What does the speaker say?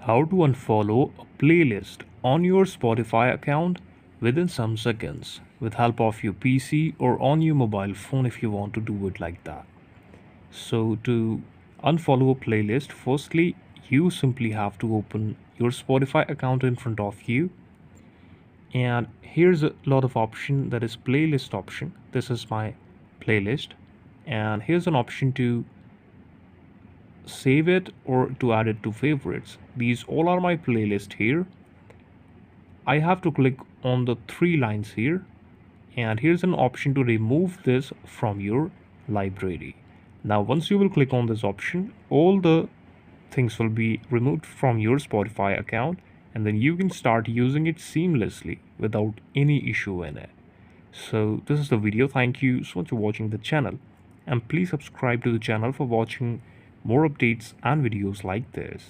How to unfollow a playlist on your Spotify account within some seconds with help of your PC or on your mobile phone if you want to do it like that. So to unfollow a playlist, firstly you simply have to open your Spotify account in front of you, and here's a lot of option, that is playlist option. This is my playlist, and here's an option to save it or to add it to favorites. These all are my playlist here. I have to click on the three lines here, and here's an option to remove this from your library. Now once you will click on this option, all the things will be removed from your Spotify account, and then you can start using it seamlessly without any issue in it. So this is the video. Thank you so much for watching the channel, and please subscribe to the channel for watching more updates and videos like this.